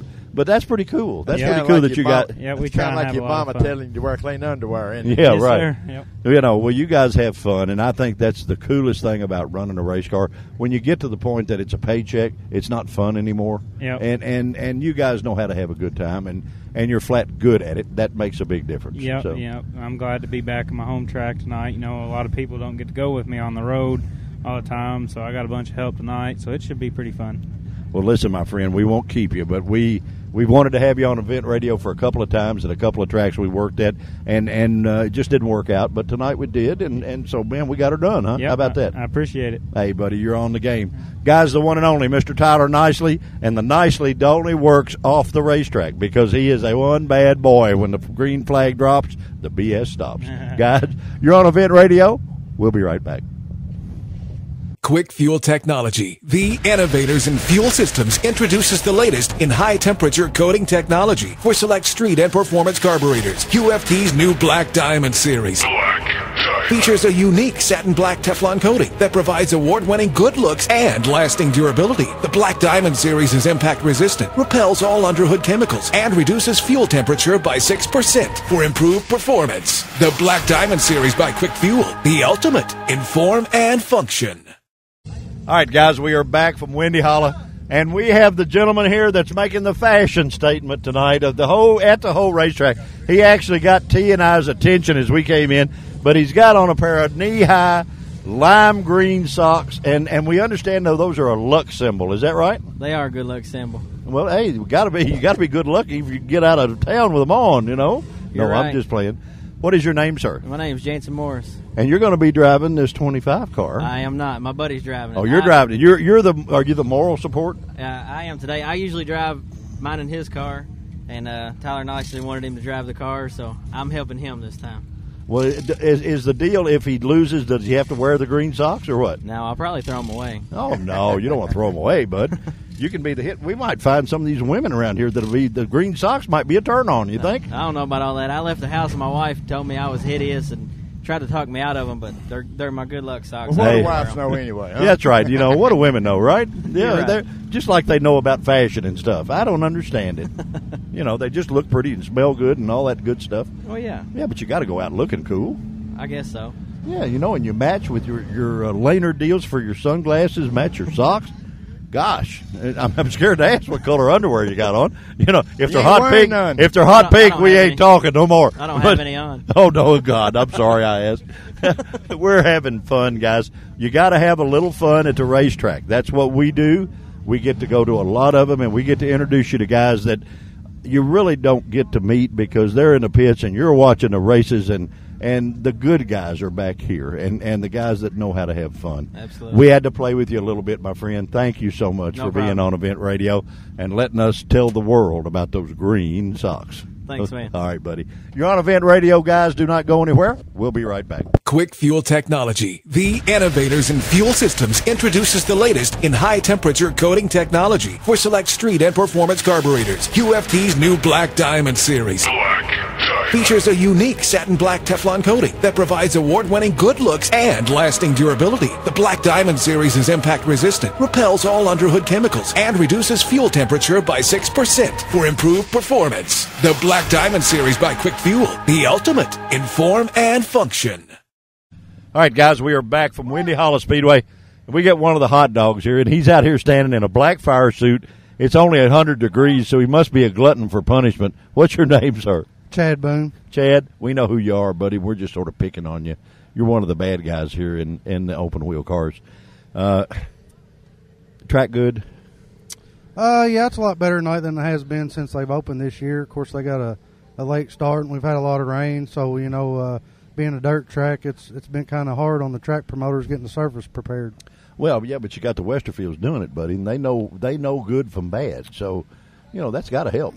Speaker 2: that's pretty cool. That's pretty cool that you got.
Speaker 9: Yeah, we
Speaker 10: it's
Speaker 9: try
Speaker 10: kind
Speaker 9: and
Speaker 10: of like
Speaker 9: have
Speaker 10: your
Speaker 9: a lot of
Speaker 10: mama
Speaker 9: fun.
Speaker 10: telling you to wear clean underwear. Isn't it?
Speaker 2: Yeah,
Speaker 9: Yes,
Speaker 2: right.
Speaker 9: sir. Yep.
Speaker 2: You know, well, you guys have fun, and I think that's the coolest thing about running a race car. When you get to the point that it's a paycheck, it's not fun anymore.
Speaker 9: Yep.
Speaker 2: And you guys know how to have a good time, and you're flat good at it. That makes a big difference.
Speaker 9: Yep,
Speaker 2: So.
Speaker 9: yep. I'm glad to be back in my home track tonight. You know, a lot of people don't get to go with me on the road all the time, so I got a bunch of help tonight, so it should be pretty fun.
Speaker 2: Well, listen, my friend, we won't keep you, but we We've wanted to have you on event radio for a couple of times at a couple of tracks we worked at, and it just didn't work out. But tonight we did, and so, man, we got her done, huh?
Speaker 9: Yep,
Speaker 2: How about that?
Speaker 9: I appreciate it.
Speaker 2: Hey, buddy, you're on the game. Guys, the one and only Mr. Tyler Nicely, and the Nicely only works off the racetrack because he is a one bad boy. When the green flag drops, the BS stops. Guys, you're on event radio. We'll be right back.
Speaker 1: Quick Fuel Technology, the innovators in fuel systems, introduces the latest in high-temperature coating technology for select street and performance carburetors. QFT's new Black Diamond series features a unique satin black Teflon coating that provides award-winning good looks and lasting durability. The Black Diamond series is impact-resistant, repels all underhood chemicals, and reduces fuel temperature by 6% for improved performance. The Black Diamond series by Quick Fuel, the ultimate in form and function.
Speaker 2: All right, guys, we are back from Wendy Holla, and we have the gentleman here that's making the fashion statement tonight of the whole racetrack. He actually got T and I's attention as we came in, but he's got on a pair of knee-high lime green socks, and we understand though those are a luck symbol. Is that right?
Speaker 11: They are a good luck symbol.
Speaker 2: Well, hey, you got to be good lucky if you get out of town with them on.
Speaker 11: You're right.
Speaker 2: I'm just playing. What is your name, sir?
Speaker 11: My name's Jansen Morris.
Speaker 2: And you're going to be driving this 25 car.
Speaker 11: I am not. My buddy's driving it.
Speaker 2: Oh, you're driving it. Are you the moral support?
Speaker 11: I am today. I usually drive mine in his car, and Tyler Nicely wanted him to drive the car, so I'm helping him this time.
Speaker 2: Well, is the deal if he loses, does he have to wear the green socks or what?
Speaker 11: No, I'll probably throw them away.
Speaker 2: Oh, no, you don't want to throw them away, bud. You can be the hit. We might find some of these women around here that'll be the green socks might be a turn on. You think?
Speaker 11: I don't know about all that. I left the house and my wife told me I was hideous and tried to talk me out of them, but they're my good luck socks.
Speaker 10: Well, what do wives know anyway? Huh?
Speaker 2: Yeah, that's right. What do women know, right? Yeah,
Speaker 11: right.
Speaker 2: They're just like they know about fashion and stuff. I don't understand it. They just look pretty and smell good and all that good stuff.
Speaker 11: Oh yeah.
Speaker 2: Yeah, but you got to go out looking cool.
Speaker 11: I guess so.
Speaker 2: Yeah, and you match with your Laner deals for your sunglasses, match your socks. Gosh, I'm scared to ask what color underwear you got on. If they're hot pink, we ain't talking no more.
Speaker 11: I don't have any on.
Speaker 2: Oh no, God, I'm sorry I asked. We're having fun, guys. You got to have a little fun at the racetrack. That's what we do. We get to go to a lot of them, and we get to introduce you to guys that you really don't get to meet because they're in the pits and you're watching the races, and the good guys are back here, and the guys that know how to have fun.
Speaker 11: Absolutely.
Speaker 2: We had to play with you a little bit, my friend. Thank you so much
Speaker 11: No
Speaker 2: for
Speaker 11: problem.
Speaker 2: being on Event Radio and letting us tell the world about those green socks.
Speaker 11: Thanks, man.
Speaker 2: All right, buddy. You're on Event Radio, guys. Do not go anywhere. We'll be right back.
Speaker 1: Quick Fuel Technology, the innovators in fuel systems, introduces the latest in high-temperature coating technology for select street and performance carburetors. QFT's new Black Diamond series features a unique satin black Teflon coating that provides award-winning good looks and lasting durability. The Black Diamond series is impact-resistant, repels all underhood chemicals, and reduces fuel temperature by 6% for improved performance. The Black Diamond series by Quick Fuel, the ultimate in form and function.
Speaker 2: All right, guys, we are back from Wendy Holla Speedway. We got one of the hot dogs here, and he's out here standing in a black fire suit. It's only 100 degrees, so he must be a glutton for punishment. What's your name, sir?
Speaker 12: Chad Boone.
Speaker 2: Chad, we know who you are, buddy. We're just sort of picking on you. You're one of the bad guys here in the open-wheel cars. Track good?
Speaker 12: Yeah, it's a lot better tonight than it has been since they've opened this year. Of course, they got a late start, and we've had a lot of rain, so, being a dirt track, it's been kind of hard on the track promoters getting the surface prepared.
Speaker 2: Well, yeah, but you got the Westerfields doing it, buddy, and they know good from bad. So, that's got to help.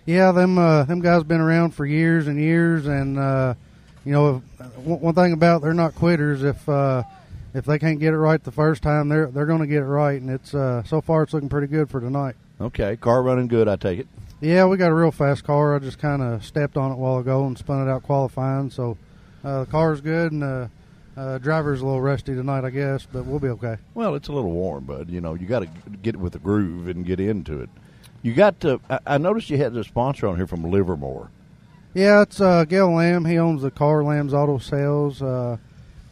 Speaker 12: Yeah, them guys been around for years and years, and one thing about they're not quitters. If they can't get it right the first time, they're going to get it right, and it's so far it's looking pretty good for tonight.
Speaker 2: Okay, car running good, I take it.
Speaker 12: Yeah, we got a real fast car. I just kind of stepped on it a while ago and spun it out qualifying, so the car's good, and driver's a little rusty tonight, I guess, but we'll be okay.
Speaker 2: Well, it's a little warm, bud. You got to get with the groove and get into it. You got to. I noticed you had a sponsor on here from Livermore.
Speaker 12: Yeah, it's Gail Lamb. He owns the car Lamb's Auto Sales.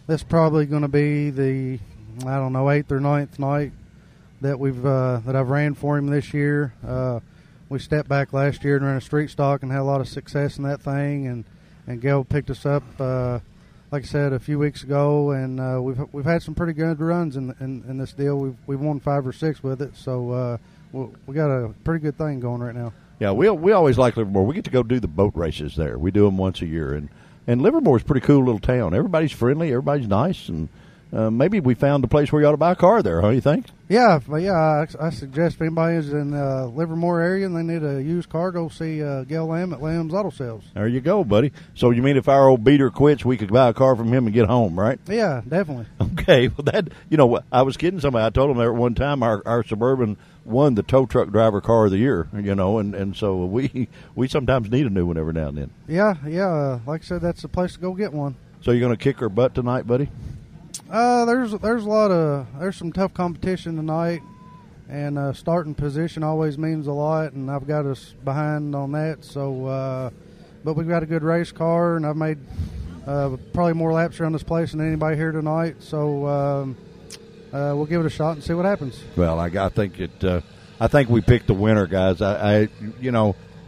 Speaker 12: This is probably going to be the 8th or 9th night that that I've ran for him this year. We stepped back last year and ran a street stock and had a lot of success in that thing. And Gail picked us up, like I said, a few weeks ago, and we've had some pretty good runs in this deal. We've won 5 or 6 with it, so we got a pretty good thing going right now.
Speaker 2: Yeah, we always like Livermore. We get to go do the boat races there. We do them once a year, and Livermore's a pretty cool little town. Everybody's friendly, everybody's nice, and maybe we found a place where you ought to buy a car there. Huh? You think?
Speaker 12: Yeah, I suggest if anybody's in Livermore area and they need a used car, go see Gail Lamb at Lamb's Auto Sales.
Speaker 2: There you go, buddy. So you mean if our old beater quits, we could buy a car from him and get home, right?
Speaker 12: Yeah, definitely.
Speaker 2: Okay. Well, I was kidding somebody. I told him there at one time our Suburban won the tow truck driver car of the year, and so we sometimes need a new one every now and then.
Speaker 12: Yeah. Like I said, that's the place to go get one.
Speaker 2: So you're going to kick her butt tonight, buddy?
Speaker 12: There's some tough competition tonight, and starting position always means a lot, and I've got us behind on that. So, but we've got a good race car, and I've made probably more laps around this place than anybody here tonight. So we'll give it a shot and see what happens.
Speaker 2: Well, I think we picked the winner, guys.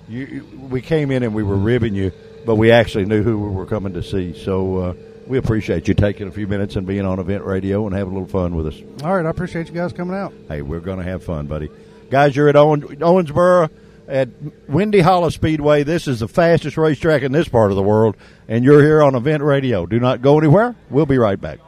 Speaker 2: We came in and we were ribbing you, but we actually knew who we were coming to see. So. We appreciate you taking a few minutes and being on Event Radio and having a little fun with us.
Speaker 12: All right, I appreciate you guys coming out.
Speaker 2: Hey, we're going to have fun, buddy. Guys, you're at Owensboro at Wendy Hollow Speedway. This is the fastest racetrack in this part of the world, and you're here on Event Radio. Do not go anywhere. We'll be right back.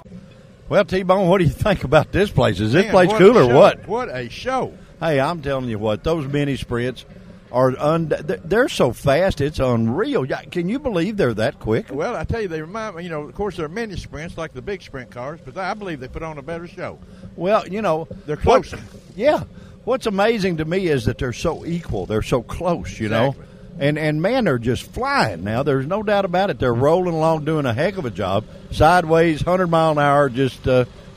Speaker 2: Well, T-Bone, what do you think about this place? Is this place cool or what?
Speaker 10: What a show.
Speaker 2: Hey, I'm telling you what, those mini sprints they're so fast, it's unreal. Can you believe they're that quick?
Speaker 10: Well, I tell you, they remind me, of course, they're mini sprints like the big sprint cars, but I believe they put on a better show.
Speaker 2: Well,
Speaker 10: they're closer.
Speaker 2: Yeah. What's amazing to me is that they're so equal. They're so close, know. And man, they're just flying now. There's no doubt about it. They're rolling along doing a heck of a job. Sideways, 100 mile an hour, just,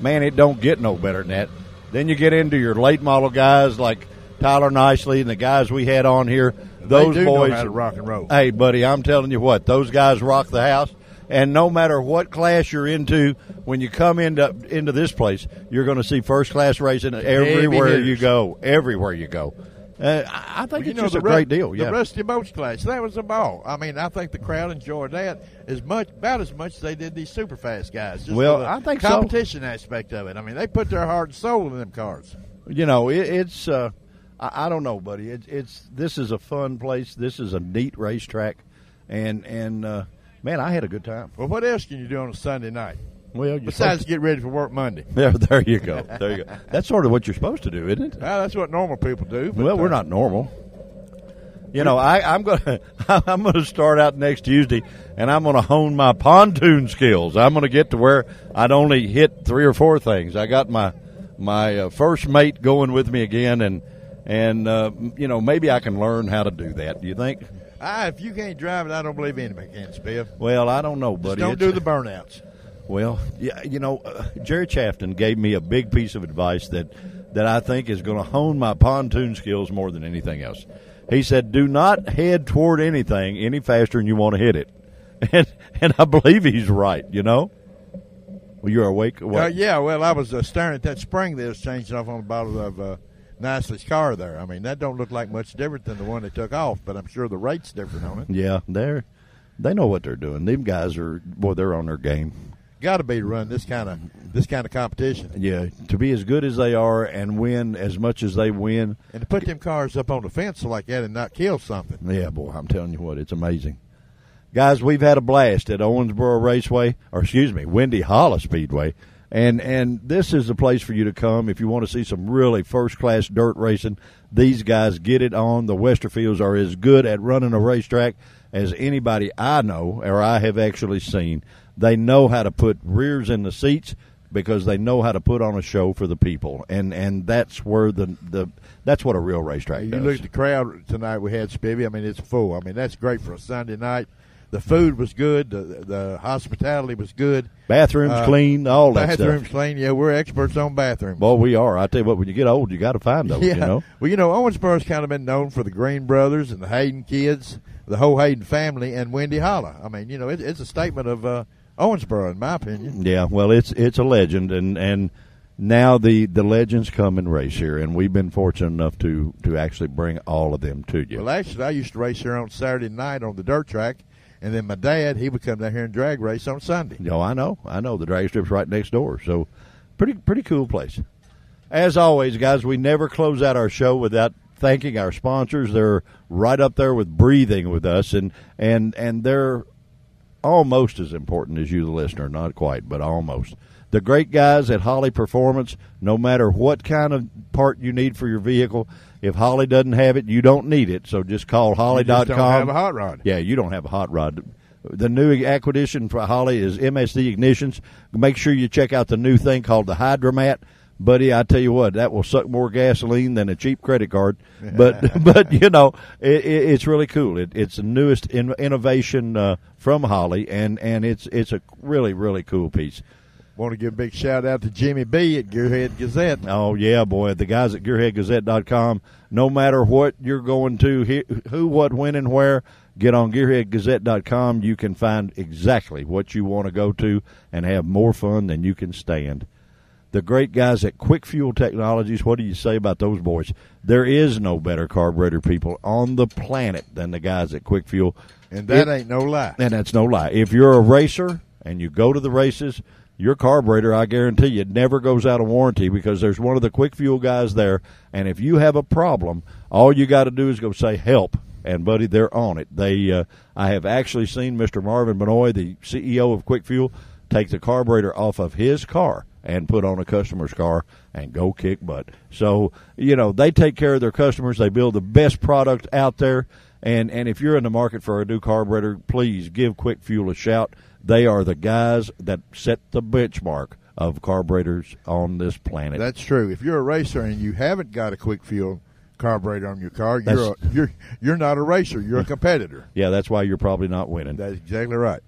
Speaker 2: man, it don't get no better than that. Then you get into your late model guys like Tyler Nicely and the guys we had on here, those
Speaker 10: boys
Speaker 2: know
Speaker 10: how to rock and roll.
Speaker 2: Hey, buddy, I'm telling you what, those guys rock the house. And no matter what class you're into, when you come into this place, you're going to see first class racing everywhere you go. Everywhere you go. I think it's just a great deal. Yeah.
Speaker 10: The Rusty Boats class, that was a ball. I mean, I think the crowd enjoyed that about as much as they did these super fast guys. Just
Speaker 2: I think
Speaker 10: competition aspect of it. I mean, they put their heart and soul in them cars.
Speaker 2: It's. I don't know, buddy. This is a fun place. This is a neat racetrack, and man, I had a good time.
Speaker 10: Well, what else can you do on a Sunday night?
Speaker 2: Well,
Speaker 10: besides get ready for work Monday.
Speaker 2: There you go. There you go. That's sort of what you're supposed to do, isn't it?
Speaker 10: Well, that's what normal people do. But,
Speaker 2: well, we're not normal. I'm gonna start out next Tuesday, and I'm gonna hone my pontoon skills. I'm gonna get to where I'd only hit 3 or 4 things. I got my first mate going with me again, and maybe I can learn how to do that. Do you think?
Speaker 10: If you can't drive it, I don't believe anybody can, Spiff.
Speaker 2: Well, I don't know, buddy.
Speaker 10: Just don't do the burnouts.
Speaker 2: Well, yeah, Jerry Chafton gave me a big piece of advice that I think is going to hone my pontoon skills more than anything else. He said, do not head toward anything any faster than you want to hit it. And I believe he's right, Well, you're awake?
Speaker 10: Yeah, well, I was staring at that spring that was changing off on the bottom of Nicely's car there. I mean, that don't look like much different than the one they took off, but I'm sure the rate's different on it.
Speaker 2: Yeah, they know what they're doing. Them guys they're on their game.
Speaker 10: Got to be to run this kind of competition.
Speaker 2: Yeah, to be as good as they are and win as much as they win,
Speaker 10: and to put them cars up on the fence like that and not kill something.
Speaker 2: Yeah, boy, I'm telling you what, it's amazing. Guys, we've had a blast at Owensboro Raceway, Wendy Hollow Speedway, and this is the place for you to come if you want to see some really first-class dirt racing. These guys get it on. The Westerfields are as good at running a racetrack as anybody I know or I have actually seen. They know how to put rears in the seats because they know how to put on a show for the people, and that's where that's what a real racetrack does.
Speaker 10: You look at the crowd tonight we had, Spivvy. I mean, it's full. I mean, that's great for a Sunday night. The food was good. The hospitality was good.
Speaker 2: Bathrooms clean, all that stuff.
Speaker 10: Bathrooms clean. Yeah, we're experts on bathrooms.
Speaker 2: Well, we are. I tell you what, when you get old, you got to find those.
Speaker 10: Yeah. Well, Owensboro's kind of been known for the Green brothers and the Hayden kids, the whole Hayden family, and Wendy Hollow. I mean, it's a statement of Owensboro, in my opinion.
Speaker 2: Yeah, well, it's a legend, and now the legends come and race here, and we've been fortunate enough to actually bring all of them to you.
Speaker 10: Well, actually, I used to race here on Saturday night on the dirt track, and then my dad, he would come down here and drag race on Sunday.
Speaker 2: I know. The drag strip's right next door, so pretty cool place. As always, guys, we never close out our show without thanking our sponsors. They're right up there with breathing with us, and they're almost as important as you, the listener. Not quite, but almost. The great guys at Holley Performance, no matter what kind of part you need for your vehicle, if Holley doesn't have it, you don't need it. So just call Holley.com.
Speaker 10: You just don't have a hot rod.
Speaker 2: Yeah, you don't have a hot rod. The new acquisition for Holley is MSD Ignitions. Make sure you check out the new thing called the Hydromat. Buddy, I tell you what, that will suck more gasoline than a cheap credit card. But you know, it's really cool. It's the newest innovation from Holley, and it's a really, really cool piece.
Speaker 10: Want to give a big shout out to Jimmy B at Gearhead Gazette.
Speaker 2: Oh, yeah, boy. The guys at GearheadGazette.com, no matter what you're going to, who, what, when, and where, get on GearheadGazette.com. You can find exactly what you want to go to and have more fun than you can stand. The great guys at Quick Fuel Technologies, what do you say about those boys? There is no better carburetor people on the planet than the guys at Quick Fuel.
Speaker 10: And that ain't no lie.
Speaker 2: And that's no lie. If you're a racer and you go to the races, your carburetor, I guarantee you, never goes out of warranty because there's one of the Quick Fuel guys there, and if you have a problem, all you got to do is go say help, and, buddy, they're on it. I have actually seen Mr. Marvin Benoit, the CEO of Quick Fuel, take the carburetor off of his car and put on a customer's car and go kick butt. So, you know, they take care of their customers. They build the best product out there, and if you're in the market for a new carburetor, please give Quick Fuel a shout. They are the guys that set the benchmark of carburetors on this planet.
Speaker 10: That's true. If you're a racer and you haven't got a Quick Fuel carburetor on your car, you're not a racer. You're a competitor.
Speaker 2: Yeah, that's why you're probably not winning.
Speaker 10: That's exactly right.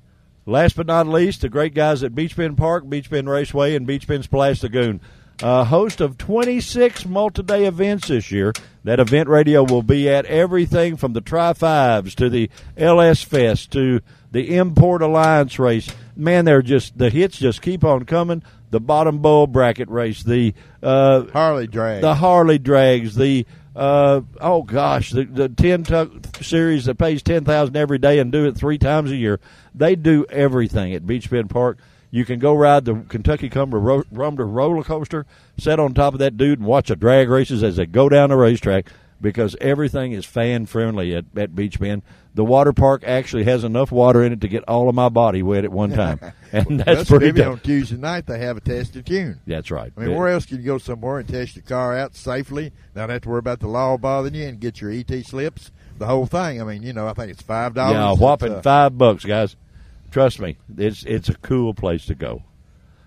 Speaker 2: Last but not least, the great guys at Beach Bend Park, Beach Bend Raceway, and Beach Bend Splash Lagoon. Host of 26 multi-day events this year. That event radio will be at everything from the Tri-Fives to the LS Fest to the Import Alliance race. Man, the hits just keep on coming. The Bottom Bowl bracket race, the
Speaker 10: Harley drag,
Speaker 2: the Harley drags, the 10 series that pays $10,000 every day and do it 3 times a year. They do everything at Beach Bend Park. You can go ride the Kentucky Rumble roller coaster, sit on top of that dude, and watch the drag races as they go down the racetrack because everything is fan-friendly at Beach Bend. The water park actually has enough water in it to get all of my body wet at one time, and that's pretty
Speaker 10: maybe
Speaker 2: tough.
Speaker 10: On Tuesday night, they have a test of tune.
Speaker 2: That's right.
Speaker 10: I mean, where else can you go somewhere and test your car out safely, not have to worry about the law bothering you, and get your ET slips, the whole thing? I mean, you know, I think it's $5.
Speaker 2: Yeah, a whopping $5, guys. Trust me, it's a cool place to go.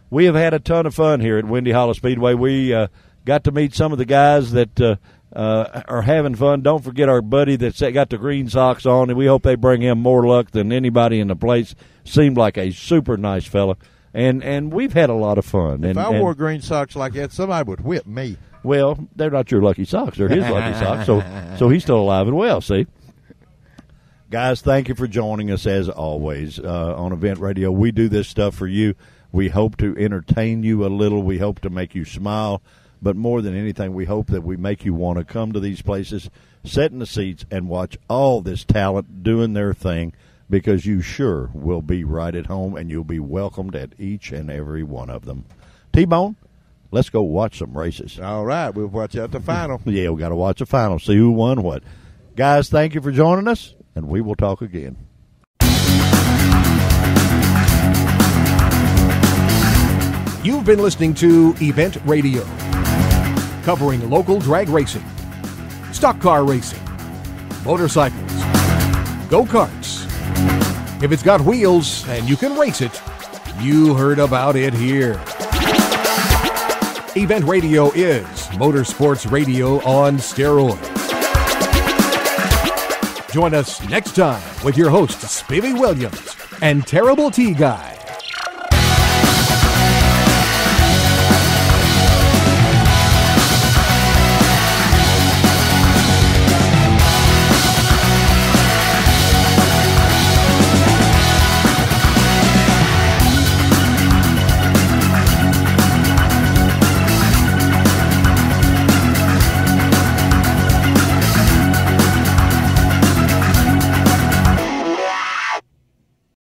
Speaker 2: We have had a ton of fun here at Wendy Hollow Speedway. We got to meet some of the guys that are having fun. Don't forget our buddy that's got the green socks on, and we hope they bring him more luck than anybody in the place. Seemed like a super nice fella, and we've had a lot of fun.
Speaker 10: If I wore green socks like that, somebody would whip me.
Speaker 2: Well, they're not your lucky socks. They're his lucky socks, so he's still alive and well, see? Guys, thank you for joining us as always on Event Radio. We do this stuff for you. We hope to entertain you a little. We hope to make you smile. But more than anything, we hope that we make you want to come to these places, sit in the seats, and watch all this talent doing their thing because you sure will be right at home and you'll be welcomed at each and every one of them. T-Bone, let's go watch some races.
Speaker 10: All right, we'll watch out the final.
Speaker 2: Yeah, we got to watch the final, see who won what. Guys, thank you for joining us, and we will talk again.
Speaker 1: You've been listening to Event Radio, covering local drag racing, stock car racing, motorcycles, go-karts. If it's got wheels and you can race it, you heard about it here. Event Radio is motorsports radio on steroids. Join us next time with your hosts, Spivey Williams and Terrible T Guy.